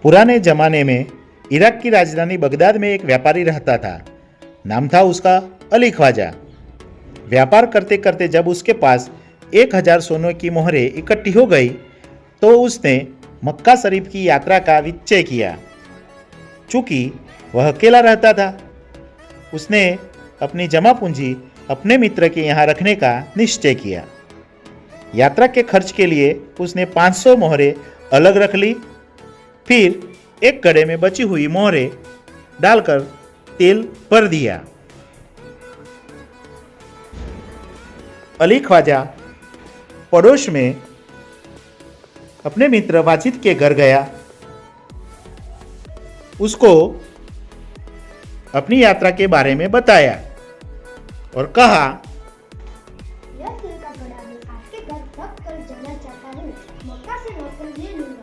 पुराने ज़माने में इराक की राजधानी बगदाद में एक व्यापारी रहता था। नाम था उसका अली ख्वाजा। व्यापार करते करते जब उसके पास 1000 सोने की मोहरें इकट्ठी हो गई तो उसने मक्का शरीफ की यात्रा का निश्चय किया। चूँकि वह अकेला रहता था, उसने अपनी जमा पूंजी अपने मित्र के यहाँ रखने का निश्चय किया। यात्रा के खर्च के लिए उसने 500 मोहरें अलग रख ली। फिर एक घड़े में बची हुई मोहरें डालकर तेल भर दिया। अली ख्वाजा पड़ोस में अपने मित्र वाजिद के घर गया। उसको अपनी यात्रा के बारे में बताया और कहा, यह तेल का घड़ा मैं आपके घर रख कर जाना चाहता हूँ। मक्का से लौटकर ले लूंगा।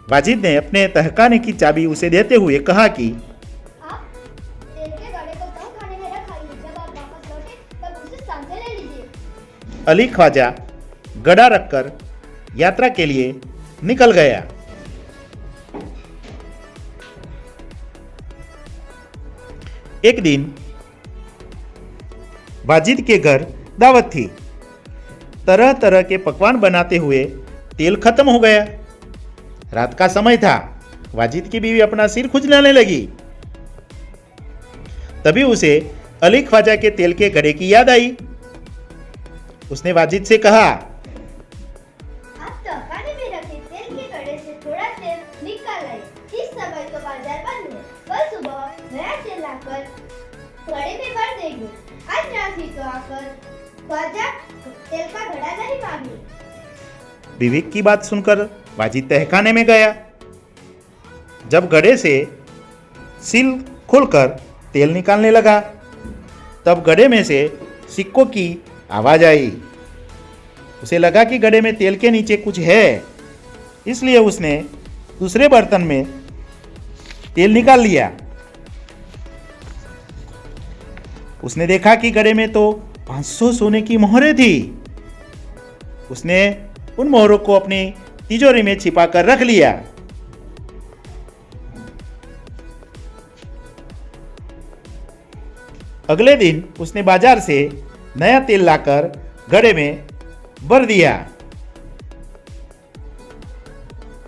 वाजिद ने अपने तहखाने की चाबी उसे देते हुए कहा कि आप तेल के घड़े को तहखाने में रखाइए। जब आप वापस लौटे तब उसे साथ में ले लीजिए। अली ख्वाजा गड़ा रखकर यात्रा के लिए निकल गया। एक दिन वाजिद के घर दावत थी। तरह तरह के पकवान बनाते हुए तेल खत्म हो गया। रात का समय था। वाजिद की बीवी अपना सिर खुजलाने लगी। तभी उसे अली ख्वाजा के तेल के घड़े की याद आई। उसने वाजिद से कहा, आप तहखाने में रखे तेल के घड़े से थोड़ा तेल निकाल आए। इस समय तो बाजार बंद है। कल सुबह नया तेल लाकर घड़े में भर देंगे। आज रात ही तो आकर ख्वाजा तेल का घड़ा नहीं मांगे। बीवी की बात सुनकर वाजिद तहखाने में गया। जब घड़े से सील खोलकर तेल निकालने लगा तब घड़े में से सिक्कों की आवाज आई। उसे लगा कि घड़े में तेल के नीचे कुछ है, इसलिए उसने दूसरे बर्तन में तेल निकाल लिया। उसने देखा कि घड़े में तो 500 सोने की मोहरें थी। उसने उन मोहरों को अपनी तिजोरी में छिपा कर रख लिया। अगले दिन उसने बाजार से नया तेल लाकर घड़े में भर दिया।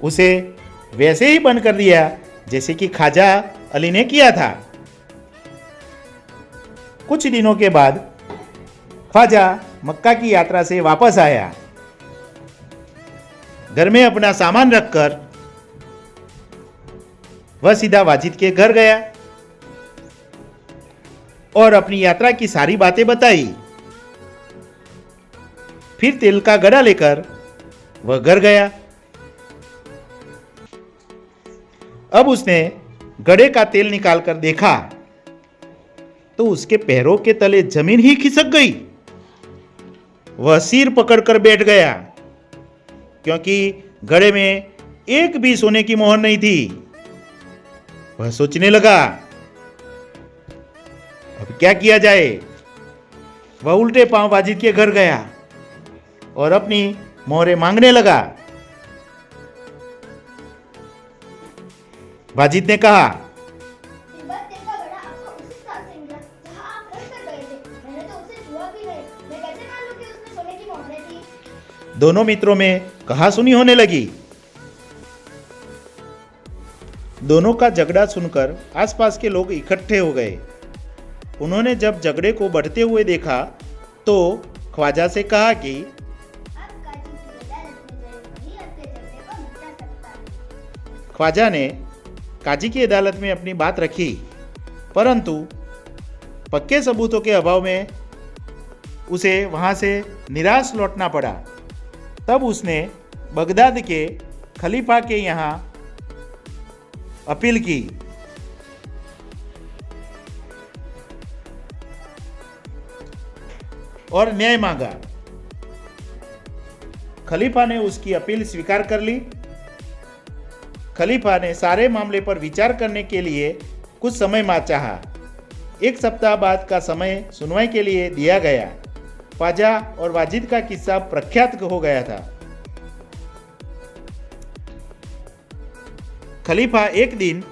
उसे वैसे ही बंद कर दिया जैसे कि ख्वाजा अली ने किया था। कुछ दिनों के बाद ख्वाजा मक्का की यात्रा से वापस आया। घर में अपना सामान रखकर वह सीधा वाजिद के घर गया और अपनी यात्रा की सारी बातें बताई। फिर तेल का घड़ा लेकर वह घर गया। अब उसने घड़े का तेल निकालकर देखा तो उसके पैरों के तले जमीन ही खिसक गई। वह सिर पकड़कर बैठ गया क्योंकि घड़े में एक भी सोने की मोहर नहीं थी। वह सोचने लगा, अब क्या किया जाए। वह उल्टे पांव वाजिद के घर गया और अपनी मोहरें मांगने लगा। वाजिद ने कहा, इस बार तेल का घड़ा आपको उसी स्थान से मिला जहां आप रख कर गए थे। मैंने तो उसे छुआ भी नहीं। मैं कैसे मालूं कि उसमें सोने की मोहरें थी। दोनों मित्रों में कहासुनी होने लगी। दोनों का झगड़ा सुनकर आसपास के लोग इकट्ठे हो गए। उन्होंने जब झगड़े को बढ़ते हुए देखा तो ख्वाजा से कहा कि आप काजी की अदालत में जाइए, वही आपके झगड़े को मिटा सकता है। ख्वाजा ने काजी की अदालत में अपनी बात रखी, परंतु पक्के सबूतों के अभाव में उसे वहां से निराश लौटना पड़ा। तब उसने बगदाद के खलीफा के यहाँ अपील की। और न्याय मांगा। खलीफा ने उसकी अपील स्वीकार कर ली। खलीफा ने सारे मामले पर विचार करने के लिए कुछ समय चाहा। 1 सप्ताह बाद का समय सुनवाई के लिए दिया गया। ख्वाजा और वाजिद का किस्सा प्रख्यात हो गया था। खलीफा एक दिन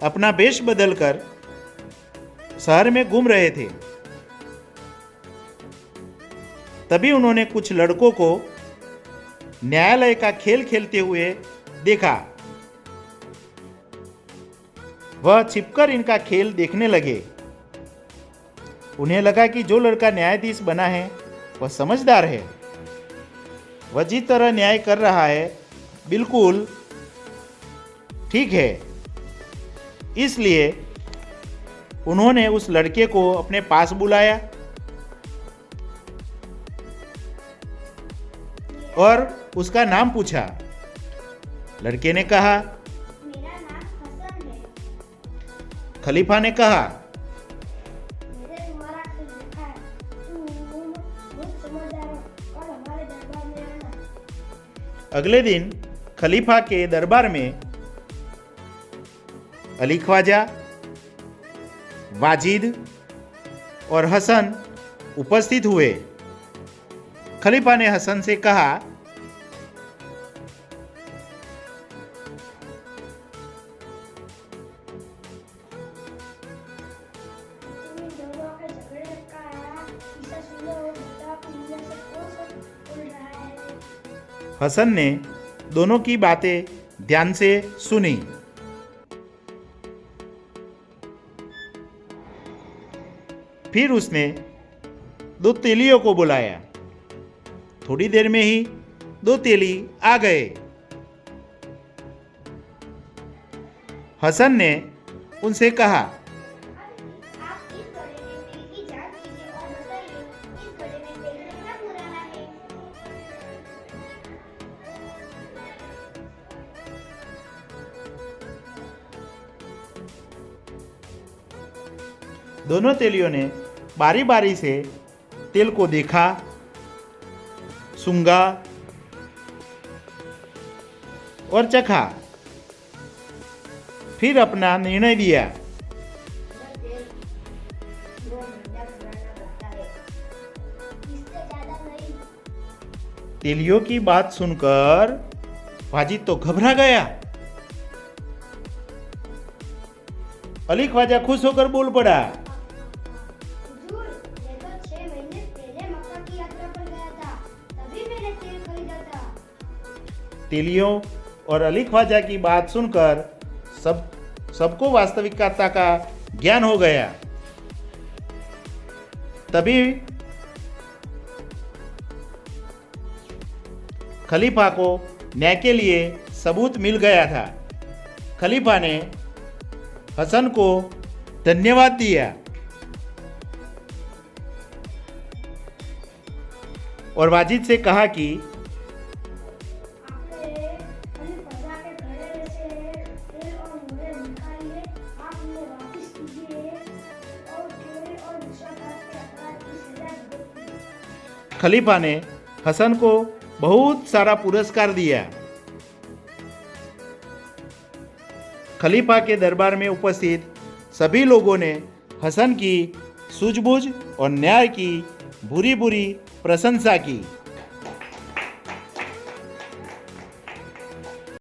अपना वेश बदलकर शहर में घूम रहे थे। तभी उन्होंने कुछ लड़कों को न्यायालय का खेल खेलते हुए देखा। वह छिपकर इनका खेल देखने लगे। उन्हें लगा कि जो लड़का न्यायाधीश बना है वह समझदार है। वह जिस तरह न्याय कर रहा है बिल्कुल ठीक है। इसलिए उन्होंने उस लड़के को अपने पास बुलाया और उसका नाम पूछा। लड़के ने कहा, मेरा नाम हसन है। खलीफा ने कहा, मैंने तुम्हारा खेल देखा है। तुम बहुत समझदार हो और हमारे दरबार में आना। अगले दिन खलीफा के दरबार में अली ख्वाजा, वाजिद और हसन उपस्थित हुए। खलीफा ने हसन से कहा, तुम दोनों के झगड़े का किस्सा सुनो और बताओ कि इनमें से कौन सच बोल रहा है। हसन ने दोनों की बातें ध्यान से सुनी। फिर उसने दो तेलियों को बुलाया। थोड़ी देर में ही दो तेली आ गए। हसन ने उनसे कहा, आप इस घड़े में तेल की जांच कीजिए और बताइए इस घड़े में तेल कितना पुराना है। दोनों तेलियों ने बारी बारी से तेल को देखा, सूंघा और चखा। फिर अपना निर्णय दिया। यह तेल 2 महीना पुराना लगता है। इससे ज्यादा नहीं। तेलियों की बात सुनकर वाजिद तो घबरा गया। अली ख्वाजा खुश होकर बोल पड़ा, हुजूर, मैं तो 6 महीने पहले मक्का की यात्रा पर गया था। तभी मैंने तेल खरीदा था। तेलियों और अली ख्वाजा की बात सुनकर सबको वास्तविकता का ज्ञान हो गया। तभी खलीफा को न्याय के लिए सबूत मिल गया था। खलीफा ने हसन को धन्यवाद दिया और वाजिद से कहा कि आपने अली ख्वाजा के घड़े में से तेल और मोहरे निकालिए। आप उन्हें वापस कीजिए और चोरी और विश्वासघात के अपराध की सजा भुगतिए। खलीफा ने हसन को बहुत सारा पुरस्कार दिया। खलीफा के दरबार में उपस्थित सभी लोगों ने हसन की सूझबूझ और न्याय की भूरी भूरी प्रशंसा की।